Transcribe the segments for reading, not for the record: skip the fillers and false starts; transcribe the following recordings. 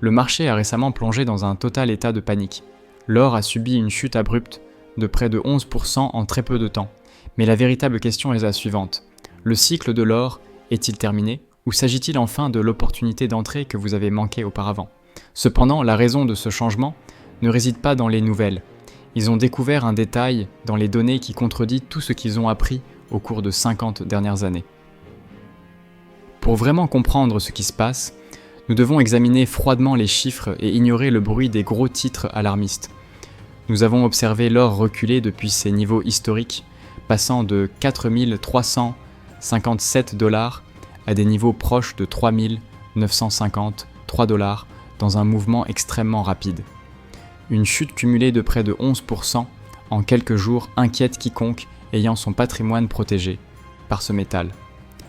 Le marché a récemment plongé dans un total état de panique. L'or a subi une chute abrupte de près de 11% en très peu de temps. Mais la véritable question est la suivante. Le cycle de l'or est-il terminé ou s'agit-il enfin de l'opportunité d'entrée que vous avez manqué auparavant ? Cependant, la raison de ce changement ne réside pas dans les nouvelles. Ils ont découvert un détail dans les données qui contredit tout ce qu'ils ont appris au cours de 50 dernières années. Pour vraiment comprendre ce qui se passe, nous devons examiner froidement les chiffres et ignorer le bruit des gros titres alarmistes. Nous avons observé l'or reculer depuis ses niveaux historiques, passant de 4 357 $ à des niveaux proches de 3 953 $ dans un mouvement extrêmement rapide. Une chute cumulée de près de 11% en quelques jours inquiète quiconque ayant son patrimoine protégé par ce métal.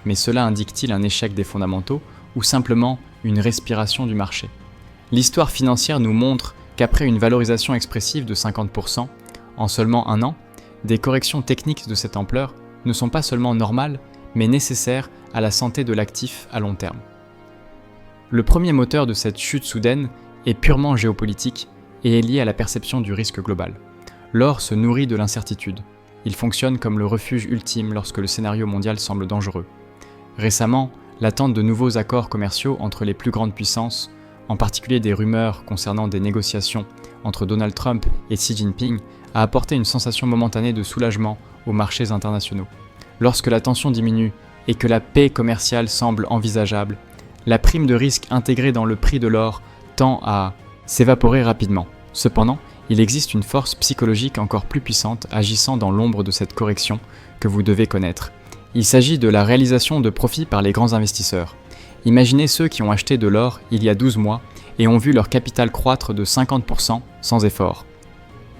Mais cela indique-t-il un échec des fondamentaux ou simplement une respiration du marché ? L'histoire financière nous montre qu'après une valorisation expressive de 50% en seulement un an, des corrections techniques de cette ampleur ne sont pas seulement normales, mais nécessaires à la santé de l'actif à long terme. Le premier moteur de cette chute soudaine est purement géopolitique et est lié à la perception du risque global. L'or se nourrit de l'incertitude. Il fonctionne comme le refuge ultime lorsque le scénario mondial semble dangereux. Récemment, l'attente de nouveaux accords commerciaux entre les plus grandes puissances, en particulier des rumeurs concernant des négociations entre Donald Trump et Xi Jinping, a apporté une sensation momentanée de soulagement aux marchés internationaux. Lorsque la tension diminue et que la paix commerciale semble envisageable, la prime de risque intégrée dans le prix de l'or tend à s'évaporer rapidement. Cependant, il existe une force psychologique encore plus puissante agissant dans l'ombre de cette correction que vous devez connaître. Il s'agit de la réalisation de profits par les grands investisseurs. Imaginez ceux qui ont acheté de l'or il y a 12 mois et ont vu leur capital croître de 50% sans effort.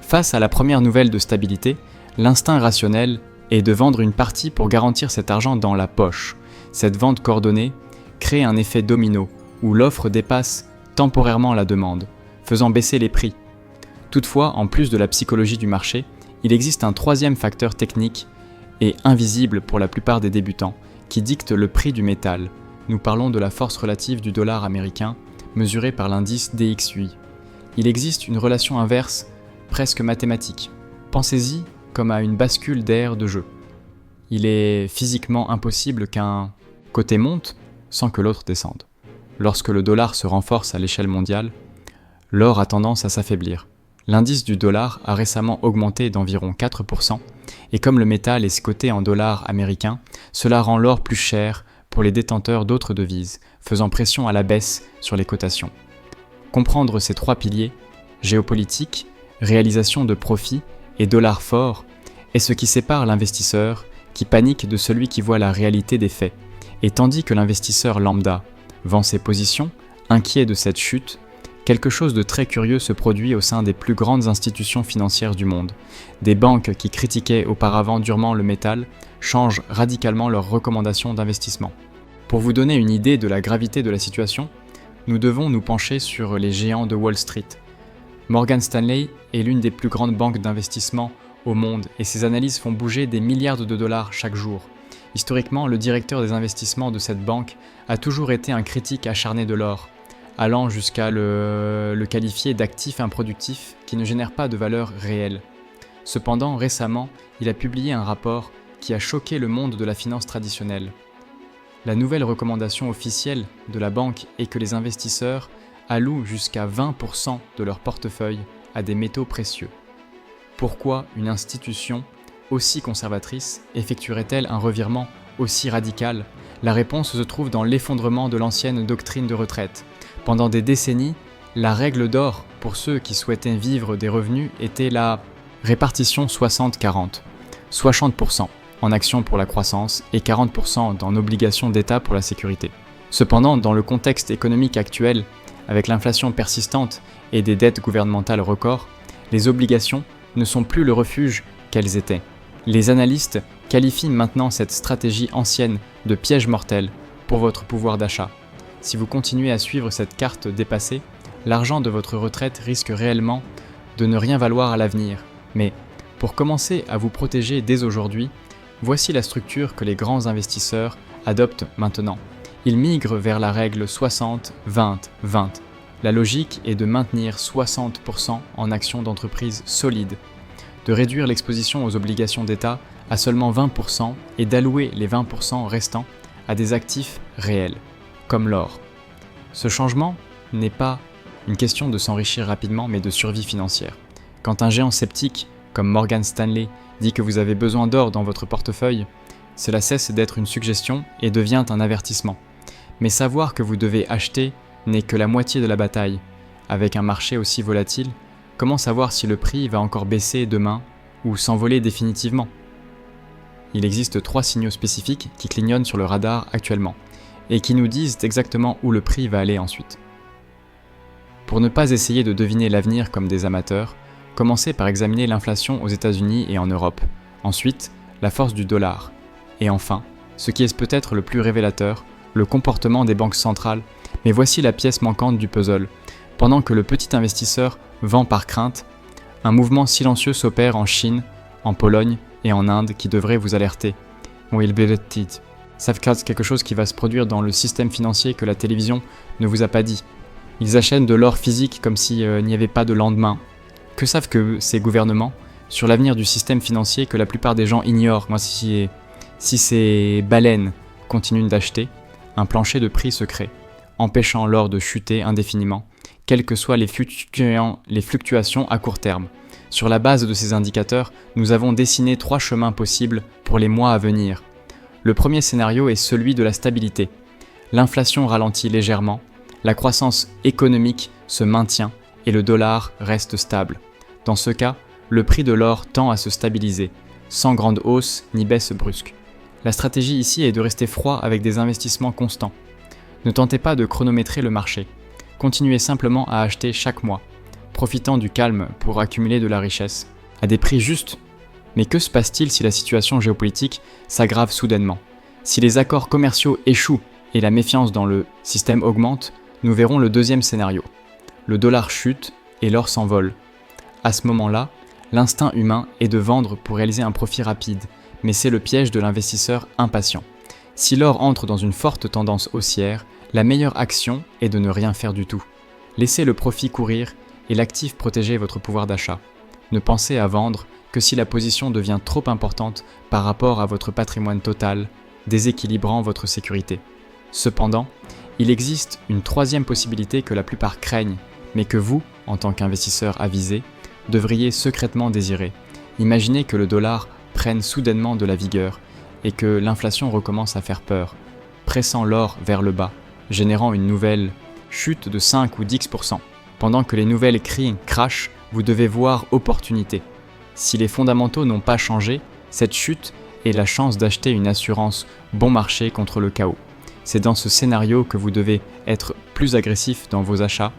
Face à la première nouvelle de stabilité, l'instinct rationnel est de vendre une partie pour garantir cet argent dans la poche. Cette vente coordonnée crée un effet domino où l'offre dépasse temporairement la demande, faisant baisser les prix. Toutefois, en plus de la psychologie du marché, il existe un troisième facteur technique et invisible pour la plupart des débutants qui dicte le prix du métal. Nous parlons de la force relative du dollar américain mesurée par l'indice DXY. Il existe une relation inverse presque mathématique. Pensez-y comme à une bascule d'air de jeu. Il est physiquement impossible qu'un côté monte sans que l'autre descende. Lorsque le dollar se renforce à l'échelle mondiale, l'or a tendance à s'affaiblir. L'indice du dollar a récemment augmenté d'environ 4%, et comme le métal est coté en dollars américains, cela rend l'or plus cher pour les détenteurs d'autres devises, faisant pression à la baisse sur les cotations. Comprendre ces trois piliers, géopolitique, réalisation de profits et dollar fort, est ce qui sépare l'investisseur qui panique de celui qui voit la réalité des faits, et tandis que l'investisseur lambda vend ses positions, inquiet de cette chute, quelque chose de très curieux se produit au sein des plus grandes institutions financières du monde. Des banques qui critiquaient auparavant durement le métal changent radicalement leurs recommandations d'investissement. Pour vous donner une idée de la gravité de la situation, nous devons nous pencher sur les géants de Wall Street. Morgan Stanley est l'une des plus grandes banques d'investissement au monde et ses analyses font bouger des milliards de dollars chaque jour. Historiquement, le directeur des investissements de cette banque a toujours été un critique acharné de l'or, allant jusqu'à le qualifier d'actif improductif qui ne génère pas de valeur réelle. Cependant, récemment, il a publié un rapport qui a choqué le monde de la finance traditionnelle. La nouvelle recommandation officielle de la banque est que les investisseurs allouent jusqu'à 20% de leur portefeuille à des métaux précieux. Pourquoi une institution aussi conservatrice effectuerait-elle un revirement aussi radical ? La réponse se trouve dans l'effondrement de l'ancienne doctrine de retraite. Pendant des décennies, la règle d'or pour ceux qui souhaitaient vivre des revenus était la répartition 60-40, 60% en actions pour la croissance et 40% en obligations d'État pour la sécurité. Cependant, dans le contexte économique actuel, avec l'inflation persistante et des dettes gouvernementales records, les obligations ne sont plus le refuge qu'elles étaient. Les analystes qualifient maintenant cette stratégie ancienne de piège mortel pour votre pouvoir d'achat. Si vous continuez à suivre cette carte dépassée, l'argent de votre retraite risque réellement de ne rien valoir à l'avenir. Mais pour commencer à vous protéger dès aujourd'hui, voici la structure que les grands investisseurs adoptent maintenant. Ils migrent vers la règle 60-20-20. La logique est de maintenir 60% en actions d'entreprises solides, de réduire l'exposition aux obligations d'État à seulement 20% et d'allouer les 20% restants à des actifs réels, comme l'or. Ce changement n'est pas une question de s'enrichir rapidement, mais de survie financière. Quand un géant sceptique, comme Morgan Stanley, dit que vous avez besoin d'or dans votre portefeuille, cela cesse d'être une suggestion et devient un avertissement. Mais savoir que vous devez acheter n'est que la moitié de la bataille. Avec un marché aussi volatile, comment savoir si le prix va encore baisser demain ou s'envoler définitivement ? Il existe 3 signaux spécifiques qui clignonnent sur le radar actuellement et qui nous disent exactement où le prix va aller ensuite. Pour ne pas essayer de deviner l'avenir comme des amateurs, commencez par examiner l'inflation aux États-Unis et en Europe, ensuite la force du dollar, et enfin, ce qui est peut-être le plus révélateur, le comportement des banques centrales. Mais voici la pièce manquante du puzzle. Pendant que le petit investisseur vend par crainte, un mouvement silencieux s'opère en Chine, en Pologne et en Inde qui devrait vous alerter. Ça casse quelque chose qui va se produire dans le système financier que la télévision ne vous a pas dit. Ils achètent de l'or physique comme s'il n'y avait pas de lendemain. Que savent que ces gouvernements sur l'avenir du système financier que la plupart des gens ignorent? Moi, si ces baleines continuent d'acheter, un plancher de prix se crée, empêchant l'or de chuter indéfiniment, quelles que soient les fluctuations à court terme. Sur la base de ces indicateurs, nous avons dessiné 3 chemins possibles pour les mois à venir. Le premier scénario est celui de la stabilité. L'inflation ralentit légèrement, la croissance économique se maintient et le dollar reste stable. Dans ce cas, le prix de l'or tend à se stabiliser, sans grande hausse ni baisse brusque. La stratégie ici est de rester froid avec des investissements constants. Ne tentez pas de chronométrer le marché. Continuez simplement à acheter chaque mois, profitant du calme pour accumuler de la richesse, à des prix justes. Mais que se passe-t-il si la situation géopolitique s'aggrave soudainement? Si les accords commerciaux échouent et la méfiance dans le système augmente, nous verrons le deuxième scénario. Le dollar chute et l'or s'envole. À ce moment-là, l'instinct humain est de vendre pour réaliser un profit rapide, mais c'est le piège de l'investisseur impatient. Si l'or entre dans une forte tendance haussière, la meilleure action est de ne rien faire du tout. Laissez le profit courir et l'actif protéger votre pouvoir d'achat. Ne pensez à vendre que si la position devient trop importante par rapport à votre patrimoine total, déséquilibrant votre sécurité. Cependant, il existe une troisième possibilité que la plupart craignent, mais que vous, en tant qu'investisseur avisé, devriez secrètement désirer. Imaginez que le dollar prenne soudainement de la vigueur et que l'inflation recommence à faire peur, pressant l'or vers le bas, générant une nouvelle chute de 5 ou 10%. Pendant que les nouvelles crashent, vous devez voir opportunité. Si les fondamentaux n'ont pas changé, cette chute est la chance d'acheter une assurance bon marché contre le chaos. C'est dans ce scénario que vous devez être plus agressif dans vos achats,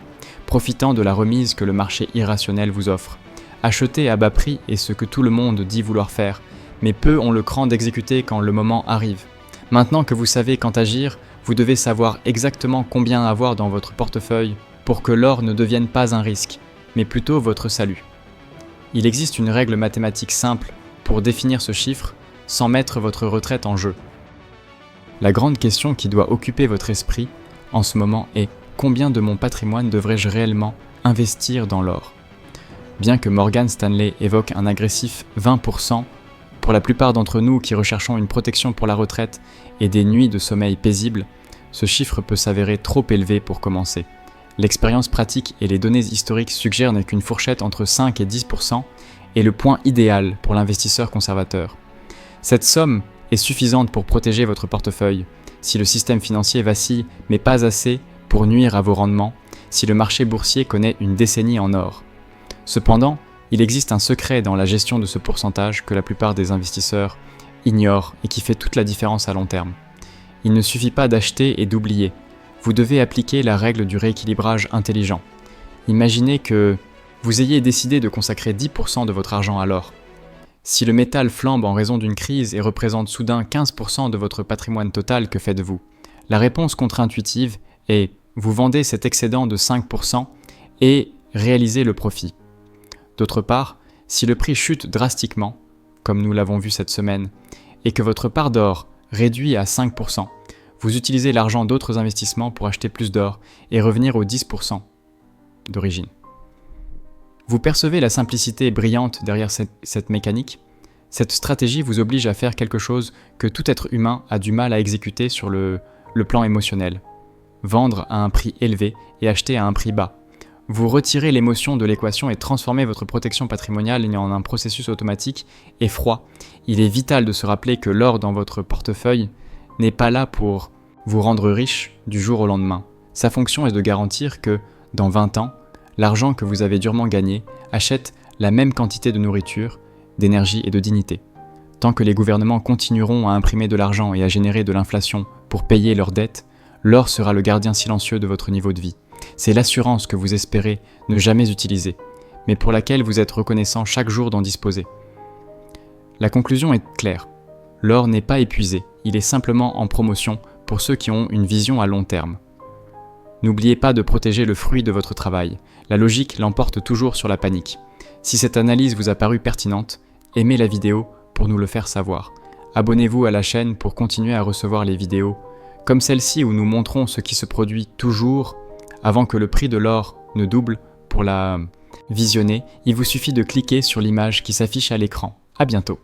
profitant de la remise que le marché irrationnel vous offre. Acheter à bas prix est ce que tout le monde dit vouloir faire, mais peu ont le cran d'exécuter quand le moment arrive. Maintenant que vous savez quand agir, vous devez savoir exactement combien avoir dans votre portefeuille pour que l'or ne devienne pas un risque, mais plutôt votre salut. Il existe une règle mathématique simple pour définir ce chiffre sans mettre votre retraite en jeu. La grande question qui doit occuper votre esprit en ce moment est: combien de mon patrimoine devrais-je réellement investir dans l'or? Bien que Morgan Stanley évoque un agressif 20%, pour la plupart d'entre nous qui recherchons une protection pour la retraite et des nuits de sommeil paisibles, ce chiffre peut s'avérer trop élevé pour commencer. L'expérience pratique et les données historiques suggèrent qu'une fourchette entre 5 et 10% est le point idéal pour l'investisseur conservateur. Cette somme est suffisante pour protéger votre portefeuille, si le système financier vacille mais pas assez pour nuire à vos rendements, si le marché boursier connaît une décennie en or. Cependant, il existe un secret dans la gestion de ce pourcentage que la plupart des investisseurs ignorent et qui fait toute la différence à long terme. Il ne suffit pas d'acheter et d'oublier. Vous devez appliquer la règle du rééquilibrage intelligent. Imaginez que vous ayez décidé de consacrer 10% de votre argent à l'or. Si le métal flambe en raison d'une crise et représente soudain 15% de votre patrimoine total, que faites-vous? La réponse contre-intuitive est: vous vendez cet excédent de 5% et réalisez le profit. D'autre part, si le prix chute drastiquement, comme nous l'avons vu cette semaine, et que votre part d'or réduit à 5%, vous utilisez l'argent d'autres investissements pour acheter plus d'or et revenir aux 10%. d'origine. Vous percevez la simplicité brillante derrière cette mécanique? Cette stratégie vous oblige à faire quelque chose que tout être humain a du mal à exécuter sur le plan émotionnel. Vendre à un prix élevé et acheter à un prix bas. Vous retirez l'émotion de l'équation et transformez votre protection patrimoniale en un processus automatique et froid. Il est vital de se rappeler que l'or dans votre portefeuille n'est pas là pour vous rendre riche du jour au lendemain. Sa fonction est de garantir que, dans 20 ans, l'argent que vous avez durement gagné achète la même quantité de nourriture, d'énergie et de dignité. Tant que les gouvernements continueront à imprimer de l'argent et à générer de l'inflation pour payer leurs dettes, l'or sera le gardien silencieux de votre niveau de vie. C'est l'assurance que vous espérez ne jamais utiliser, mais pour laquelle vous êtes reconnaissant chaque jour d'en disposer. La conclusion est claire. L'or n'est pas épuisé, il est simplement en promotion pour ceux qui ont une vision à long terme. N'oubliez pas de protéger le fruit de votre travail. La logique l'emporte toujours sur la panique. Si cette analyse vous a paru pertinente, aimez la vidéo pour nous le faire savoir. Abonnez-vous à la chaîne pour continuer à recevoir les vidéos, comme celle-ci où nous montrons ce qui se produit toujours avant que le prix de l'or ne double. Pour la visionner, il vous suffit de cliquer sur l'image qui s'affiche à l'écran. À bientôt.